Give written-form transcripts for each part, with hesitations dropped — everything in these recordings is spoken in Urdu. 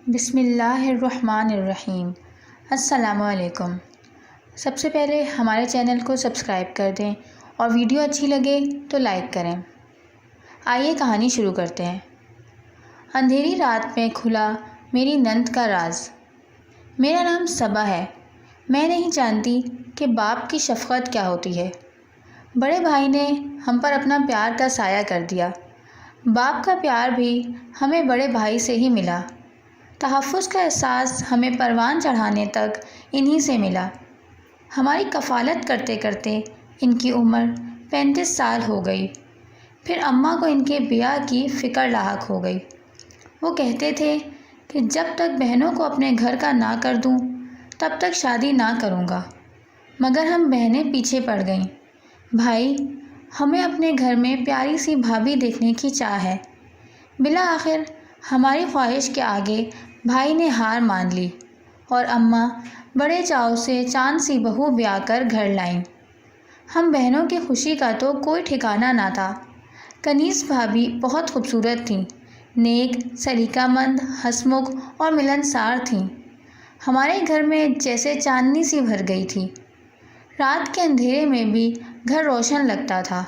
بسم اللہ الرحمن الرحیم۔ السلام علیکم۔ سب سے پہلے ہمارے چینل کو سبسکرائب کر دیں اور ویڈیو اچھی لگے تو لائک کریں۔ آئیے کہانی شروع کرتے ہیں۔ اندھیری رات میں کھلا میری نند کا راز۔ میرا نام صبا ہے۔ میں نہیں جانتی کہ باپ کی شفقت کیا ہوتی ہے۔ بڑے بھائی نے ہم پر اپنا پیار کا سایہ کر دیا۔ باپ کا پیار بھی ہمیں بڑے بھائی سے ہی ملا۔ تحفظ کا احساس ہمیں پروان چڑھانے تک انہی سے ملا۔ ہماری کفالت کرتے کرتے ان کی عمر 35 سال ہو گئی۔ پھر اماں کو ان کے بیاہ کی فکر لاحق ہو گئی۔ وہ کہتے تھے کہ جب تک بہنوں کو اپنے گھر کا نہ کر دوں تب تک شادی نہ کروں گا، مگر ہم بہنیں پیچھے پڑ گئیں۔ بھائی، ہمیں اپنے گھر میں پیاری سی بھابھی دیکھنے کی چاہ ہے۔ بالآخر ہماری خواہش کے آگے بھائی نے ہار مان لی اور اماں بڑے چاؤ سے چاند سی بہو بیاہ کر گھر لائیں۔ ہم بہنوں کی خوشی کا تو کوئی ٹھکانہ نہ تھا۔ کنیز بھابھی بہت خوبصورت تھیں، نیک، سلیقہ مند، ہنسمکھ اور ملنسار تھیں۔ ہمارے گھر میں جیسے چاندنی سی بھر گئی تھی۔ رات کے اندھیرے میں بھی گھر روشن لگتا تھا۔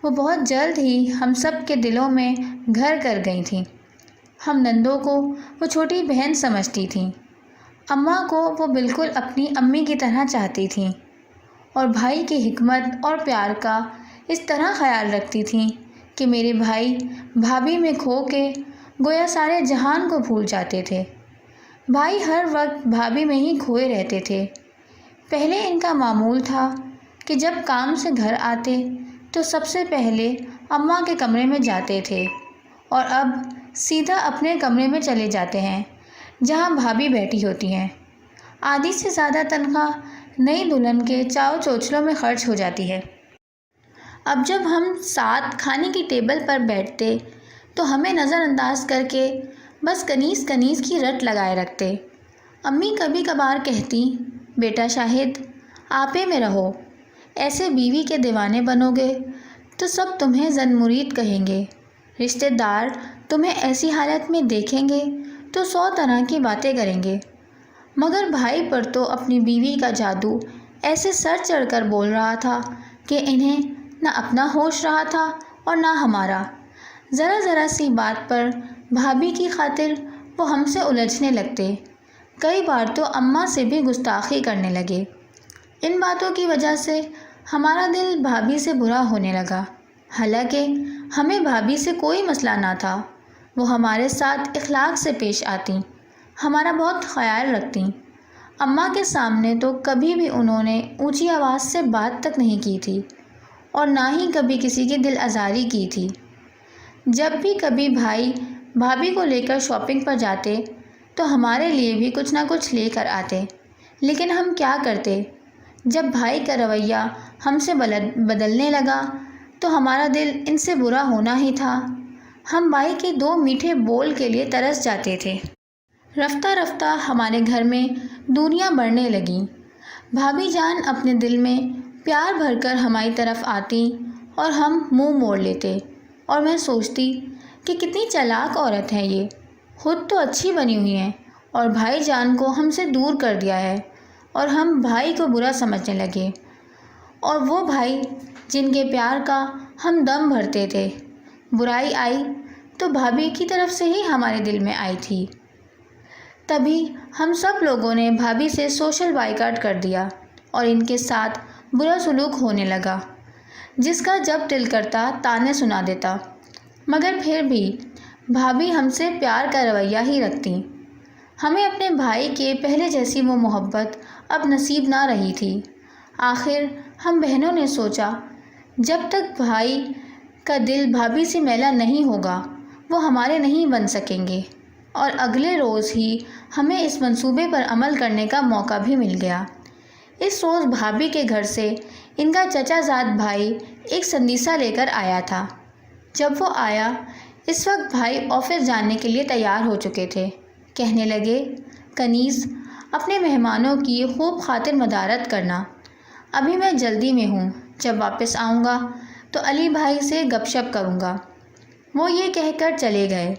وہ بہت جلد ہی ہم سب کے دلوں میں گھر کر گئی تھیں۔ ہم نندوں کو وہ چھوٹی بہن سمجھتی تھیں۔ اماں کو وہ بالکل اپنی امی کی طرح چاہتی تھیں اور بھائی کی حکمت اور پیار کا اس طرح خیال رکھتی تھیں کہ میرے بھائی بھابھی میں کھو کے گویا سارے جہان کو بھول جاتے تھے۔ بھائی ہر وقت بھابھی میں ہی کھوئے رہتے تھے۔ پہلے ان کا معمول تھا کہ جب کام سے گھر آتے تو سب سے پہلے اماں کے کمرے میں جاتے تھے، اور اب سیدھا اپنے کمرے میں چلے جاتے ہیں جہاں بھابھی بیٹھی ہوتی ہیں۔ آدھی سے زیادہ تنخواہ نئی دلہن کے چاؤ چوچلوں میں خرچ ہو جاتی ہے۔ اب جب ہم ساتھ کھانے کی ٹیبل پر بیٹھتے تو ہمیں نظر انداز کر کے بس کنیز کنیز کی رٹ لگائے رکھتے۔ امی کبھی کبھار کہتی، بیٹا شاہد، آپے میں رہو، ایسے بیوی کے دیوانے بنو گے تو سب تمہیں زن مرید کہیں گے، رشتہ دار تمہیں ایسی حالت میں دیکھیں گے تو 100 طرح کی باتیں کریں گے۔ مگر بھائی پر تو اپنی بیوی کا جادو ایسے سر چڑھ کر بول رہا تھا کہ انہیں نہ اپنا ہوش رہا تھا اور نہ ہمارا۔ ذرا ذرا سی بات پر بھابھی کی خاطر وہ ہم سے الجھنے لگتے۔ کئی بار تو اماں سے بھی گستاخی کرنے لگے۔ ان باتوں کی وجہ سے ہمارا دل بھابھی سے برا ہونے لگا۔ حالانکہ ہمیں بھابھی سے کوئی مسئلہ نہ تھا۔ وہ ہمارے ساتھ اخلاق سے پیش آتیں، ہمارا بہت خیال رکھتیں۔ اماں کے سامنے تو کبھی بھی انہوں نے اونچی آواز سے بات تک نہیں کی تھی اور نہ ہی کبھی کسی کی دل آزاری کی تھی۔ جب بھی کبھی بھائی بھابھی کو لے کر شاپنگ پر جاتے تو ہمارے لیے بھی کچھ نہ کچھ لے کر آتے، لیکن ہم کیا کرتے؟ جب بھائی کا رویہ ہم سے بدلنے لگا تو ہمارا دل ان سے برا ہونا ہی تھا۔ ہم بھائی کے 2 میٹھے بول کے لیے ترس جاتے تھے۔ رفتہ رفتہ ہمارے گھر میں دوریاں بڑھنے لگیں۔ بھابھی جان اپنے دل میں پیار بھر کر ہماری طرف آتی اور ہم منہ موڑ لیتے، اور میں سوچتی کہ کتنی چالاک عورت ہے یہ، خود تو اچھی بنی ہوئی ہیں اور بھائی جان کو ہم سے دور کر دیا ہے، اور ہم بھائی کو برا سمجھنے لگے، اور وہ بھائی جن کے پیار کا ہم دم بھرتے تھے۔ برائی آئی تو بھابھی کی طرف سے ہی ہمارے دل میں آئی تھی۔ تبھی ہم سب لوگوں نے بھابھی سے سوشل بائیکاٹ کر دیا اور ان کے ساتھ برا سلوک ہونے لگا، جس کا جب دل کرتا تانے سنا دیتا۔ مگر پھر بھی بھابھی ہم سے پیار کا رویہ ہی رکھتی۔ ہمیں اپنے بھائی کے پہلے جیسی وہ محبت اب نصیب نہ رہی تھی۔ آخر ہم بہنوں نے سوچا، جب تک بھائی کا دل بھابھی سے میلا نہیں ہوگا وہ ہمارے نہیں بن سکیں گے، اور اگلے روز ہی ہمیں اس منصوبے پر عمل کرنے کا موقع بھی مل گیا۔ اس روز بھابھی کے گھر سے ان کا چچا زاد بھائی ایک سندیسہ لے کر آیا تھا۔ جب وہ آیا، اس وقت بھائی آفس جانے کے لیے تیار ہو چکے تھے۔ کہنے لگے، کنیز، اپنے مہمانوں کی خوب خاطر مدارت کرنا، ابھی میں جلدی میں ہوں، جب واپس آؤں گا تو علی بھائی سے گپ شپ کروں گا۔ وہ یہ کہہ کر چلے گئے۔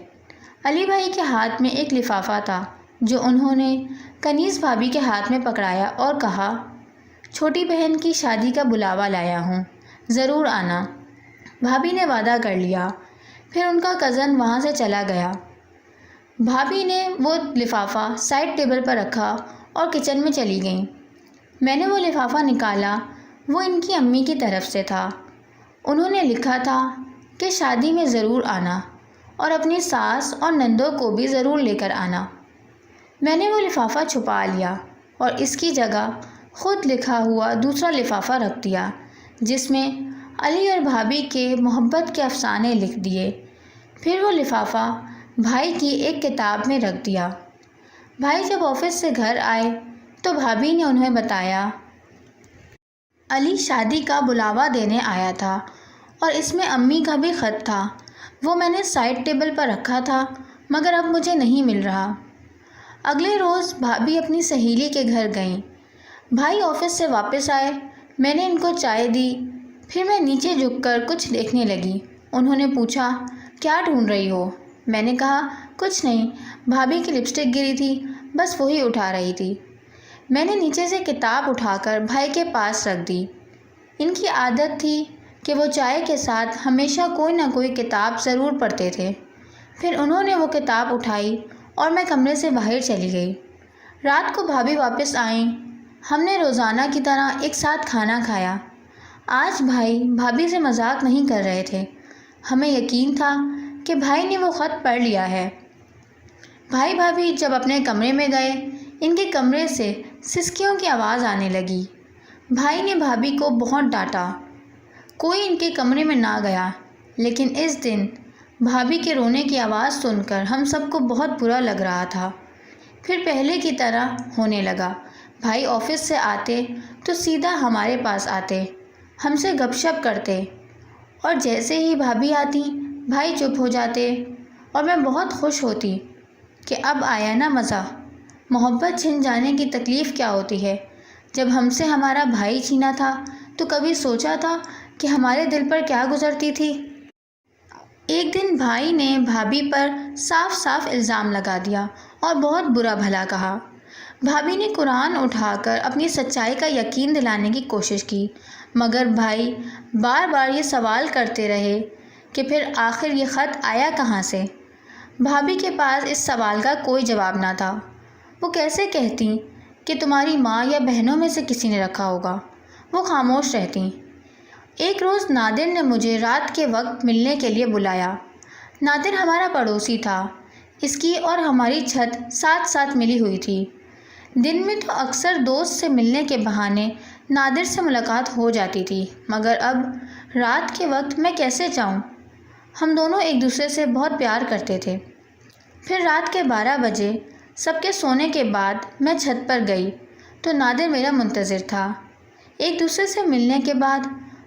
علی بھائی کے ہاتھ میں ایک لفافہ تھا جو انہوں نے کنیز بھابھی کے ہاتھ میں پکڑایا اور کہا، چھوٹی بہن کی شادی کا بلاوا لایا ہوں، ضرور آنا۔ بھابھی نے وعدہ کر لیا۔ پھر ان کا کزن وہاں سے چلا گیا۔ بھابھی نے وہ لفافہ سائڈ ٹیبل پر رکھا اور کچن میں چلی گئیں۔ میں نے وہ لفافہ نکالا، وہ ان کی امی کی طرف سے تھا۔ انہوں نے لکھا تھا کہ شادی میں ضرور آنا اور اپنی ساس اور نندوں کو بھی ضرور لے کر آنا۔ میں نے وہ لفافہ چھپا لیا اور اس کی جگہ خود لکھا ہوا دوسرا لفافہ رکھ دیا جس میں علی اور بھابھی کے محبت کے افسانے لکھ دیے۔ پھر وہ لفافہ بھائی کی ایک کتاب میں رکھ دیا۔ بھائی جب آفس سے گھر آئے تو بھابھی نے انہیں بتایا، علی شادی کا بلاوا دینے آیا تھا اور اس میں امی کا بھی خط تھا۔ وہ میں نے سائڈ ٹیبل پر رکھا تھا مگر اب مجھے نہیں مل رہا۔ اگلے روز بھابھی اپنی سہیلی کے گھر گئیں۔ بھائی آفس سے واپس آئے، میں نے ان کو چائے دی، پھر میں نیچے جھک کر کچھ دیکھنے لگی۔ انہوں نے پوچھا، کیا ڈھونڈ رہی ہو؟ میں نے کہا، کچھ نہیں، بھابھی کی لپسٹک گری تھی، بس وہی اٹھا رہی تھی۔ میں نے نیچے سے کتاب اٹھا کر بھائی کے پاس رکھ دی۔ ان کی عادت تھی کہ وہ چائے کے ساتھ ہمیشہ کوئی نہ کوئی کتاب ضرور پڑھتے تھے۔ پھر انہوں نے وہ کتاب اٹھائی اور میں کمرے سے باہر چلی گئی۔ رات کو بھابھی واپس آئیں۔ ہم نے روزانہ کی طرح ایک ساتھ کھانا کھایا۔ آج بھائی بھابھی سے مذاق نہیں کر رہے تھے۔ ہمیں یقین تھا کہ بھائی نے وہ خط پڑھ لیا ہے۔ بھائی بھابھی جب اپنے کمرے میں گئے، ان کے کمرے سے سسکیوں کی آواز آنے لگی۔ بھائی نے بھابھی کو بہت ڈانٹا۔ کوئی ان کے کمرے میں نہ گیا، لیکن اس دن بھابھی کے رونے کی آواز سن کر ہم سب کو بہت برا لگ رہا تھا۔ پھر پہلے کی طرح ہونے لگا۔ بھائی آفس سے آتے تو سیدھا ہمارے پاس آتے، ہم سے گپ شپ کرتے، اور جیسے ہی بھابھی آتی بھائی چپ ہو جاتے اور میں بہت خوش ہوتی کہ اب آیا نا مزہ۔ محبت چھن جانے کی تکلیف کیا ہوتی ہے؟ جب ہم سے ہمارا بھائی چھینا تھا تو کبھی سوچا تھا کہ ہمارے دل پر کیا گزرتی تھی؟ ایک دن بھائی نے بھابھی پر صاف صاف الزام لگا دیا اور بہت برا بھلا کہا۔ بھابھی نے قرآن اٹھا کر اپنی سچائی کا یقین دلانے کی کوشش کی، مگر بھائی بار بار یہ سوال کرتے رہے کہ پھر آخر یہ خط آیا کہاں سے؟ بھابھی کے پاس اس سوال کا کوئی جواب نہ تھا۔ وہ کیسے کہتی کہ تمہاری ماں یا بہنوں میں سے کسی نے رکھا ہوگا؟ وہ خاموش رہتی۔ ایک روز نادر نے مجھے رات کے وقت ملنے کے لیے بلایا۔ نادر ہمارا پڑوسی تھا۔ اس کی اور ہماری چھت ساتھ ساتھ ملی ہوئی تھی۔ دن میں تو اکثر دوست سے ملنے کے بہانے نادر سے ملاقات ہو جاتی تھی، مگر اب رات کے وقت میں کیسے جاؤں؟ ہم دونوں ایک دوسرے سے بہت پیار کرتے تھے۔ پھر رات کے 12 بجے سب کے سونے کے بعد میں چھت پر گئی تو نادر میرا منتظر تھا۔ ایک دوسرے سے ملنے کے بعد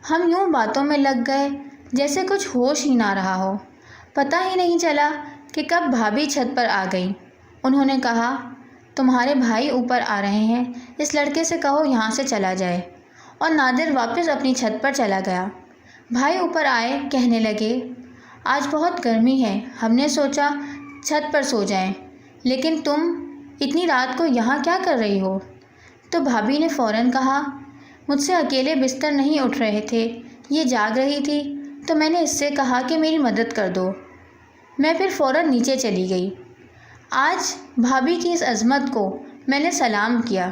ہم یوں باتوں میں لگ گئے جیسے کچھ ہوش ہی نہ رہا ہو۔ پتہ ہی نہیں چلا کہ کب بھابھی چھت پر آ گئی۔ انہوں نے کہا، تمہارے بھائی اوپر آ رہے ہیں، اس لڑکے سے کہو یہاں سے چلا جائے، اور نادر واپس اپنی چھت پر چلا گیا۔ بھائی اوپر آئے، کہنے لگے، آج بہت گرمی ہے، ہم نے سوچا چھت پر سو جائیں، لیکن تم اتنی رات کو یہاں کیا کر رہی ہو؟ تو بھابھی نے فوراً کہا، مجھ سے اکیلے بستر نہیں اٹھ رہے تھے، یہ جاگ رہی تھی تو میں نے اس سے کہا کہ میری مدد کر دو۔ میں پھر فوراً نیچے چلی گئی۔ آج بھابھی کی اس عظمت کو میں نے سلام کیا،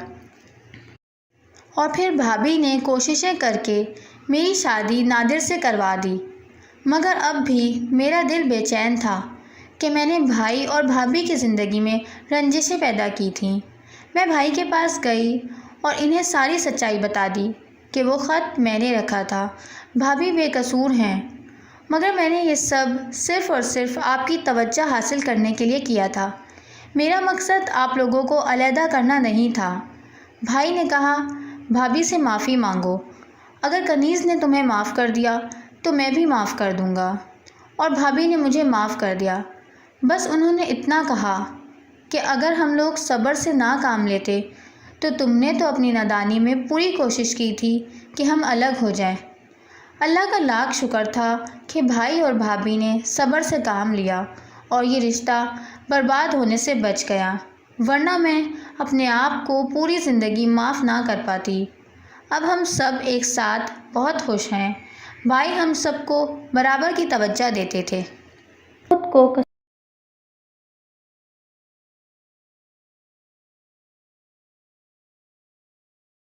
اور پھر بھابھی نے کوششیں کر کے میری شادی نادر سے کروا دی، مگر اب بھی میرا دل بے چین تھا کہ میں نے بھائی اور بھابھی کی زندگی میں رنجشیں پیدا کی تھیں۔ میں بھائی کے پاس گئی اور انہیں ساری سچائی بتا دی کہ وہ خط میں نے رکھا تھا، بھابھی بے قصور ہیں، مگر میں نے یہ سب صرف اور صرف آپ کی توجہ حاصل کرنے کے لیے کیا تھا۔ میرا مقصد آپ لوگوں کو علیحدہ کرنا نہیں تھا۔ بھائی نے کہا، بھابھی سے معافی مانگو، اگر کنیز نے تمہیں معاف کر دیا تو میں بھی معاف کر دوں گا، اور بھابھی نے مجھے معاف کر دیا۔ بس انہوں نے اتنا کہا کہ اگر ہم لوگ صبر سے نہ کام لیتے تو تم نے تو اپنی نادانی میں پوری کوشش کی تھی کہ ہم الگ ہو جائیں۔ اللہ کا لاکھ شکر تھا کہ بھائی اور بھابھی نے صبر سے کام لیا اور یہ رشتہ برباد ہونے سے بچ گیا، ورنہ میں اپنے آپ کو پوری زندگی معاف نہ کر پاتی۔ اب ہم سب ایک ساتھ بہت خوش ہیں۔ بھائی ہم سب کو برابر کی توجہ دیتے تھے، خود کو